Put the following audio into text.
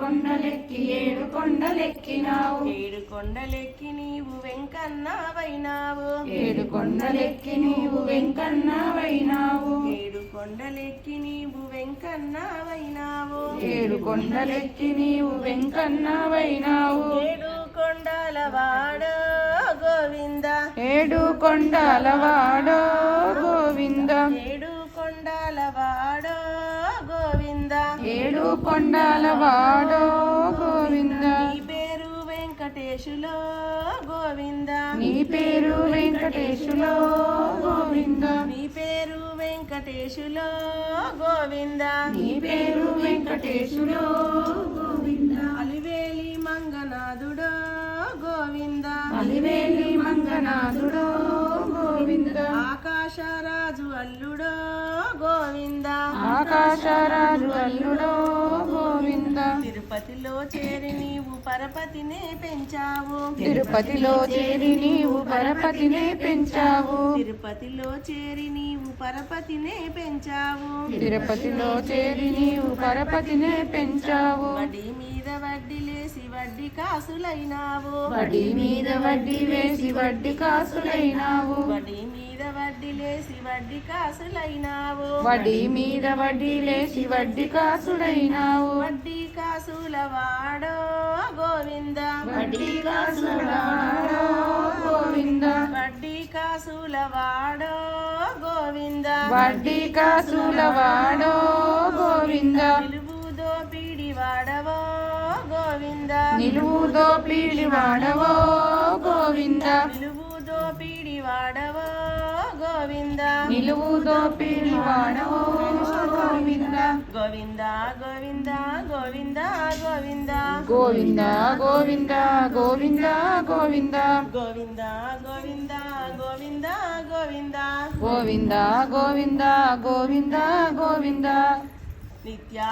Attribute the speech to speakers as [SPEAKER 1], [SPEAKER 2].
[SPEAKER 1] ఏడు కొండలెక్కినావు
[SPEAKER 2] ఏడు కొండలెక్కి నీవు వెంకన్నవైనావు
[SPEAKER 1] ఏడు కొండలెక్కి నీవు వెంకన్నవైనావు
[SPEAKER 2] ఏడు కొండలెక్కి నీవు వెంకన్నవైనావు
[SPEAKER 1] ఏడు కొండలెక్కి నీవు వెంకన్నవైనావు
[SPEAKER 2] ఏడు కొండలవాడ గోవింద
[SPEAKER 1] ఏడు కొండలవాడో గోవింద
[SPEAKER 2] ఏడు కొండలవాడ గోవింద
[SPEAKER 1] ఏడు కొండలవాడో గోవింద
[SPEAKER 2] నీ పేరు వెంకటేశులో గోవింద
[SPEAKER 1] నీ పేరు వెంకటేశులో గోవింద
[SPEAKER 2] నీ పేరు వెంకటేశులో గోవింద
[SPEAKER 1] నీ పేరు వెంకటేశులో గోవింద
[SPEAKER 2] అలివేలి మంగనాథుడో గోవింద
[SPEAKER 1] అలివేలి మంగనాథుడో గోవింద
[SPEAKER 2] ఆకాశరాజు అల్లుడో గోవింద
[SPEAKER 1] ఆకాశరాజు అల్లుడో గోవింద
[SPEAKER 2] తిరుపతిలో చేరి నీవు పరపతినే పెంచావు
[SPEAKER 1] తిరుపతిలో చేరి నీవు పరపతినే పెంచావు
[SPEAKER 2] తిరుపతిలో చేరి నీవు పరపతినే పెంచావు
[SPEAKER 1] తిరుపతిలో చేరి నీవు పరపతినే పెంచావు
[SPEAKER 2] వడ్డీ మీద వడ్డీ లేసి వడ్డీ కాసులైనావు
[SPEAKER 1] వడ్డీ మీద వడ్డీ వేసి వడ్డీ కాసులైనావు
[SPEAKER 2] వడ్డీ మీద వడ్డీ లేసి వడ్డీ కాసులైనావు
[SPEAKER 1] వడ్డీ మీద వడ్డీ లేసి వడ్డీ కాసులైనావు
[SPEAKER 2] వడ్డీ కాసుల వాడో గోవింద
[SPEAKER 1] వడ్డీ కాసులవాడో గోవింద
[SPEAKER 2] వడ్డీ కాసుల వాడో గోవింద
[SPEAKER 1] వడ్డీ కాసులవాడో గోవింద
[SPEAKER 2] నిలువు దోపిడి వాడవో గోవింద
[SPEAKER 1] నిలువు దోపిడి వాడవో గోవింద
[SPEAKER 2] నిలువు దోపిడి వాడవో గోవింద
[SPEAKER 1] నిలువు దోపిడి వాడవో గోవింద
[SPEAKER 2] గోవింద గోవింద గోవింద గోవింద
[SPEAKER 1] గోవింద గోవింద గోవింద గోవింద
[SPEAKER 2] గోవింద గోవింద గోవింద గోవింద
[SPEAKER 1] గోవింద గోవింద గోవింద గోవింద
[SPEAKER 2] నిత్యా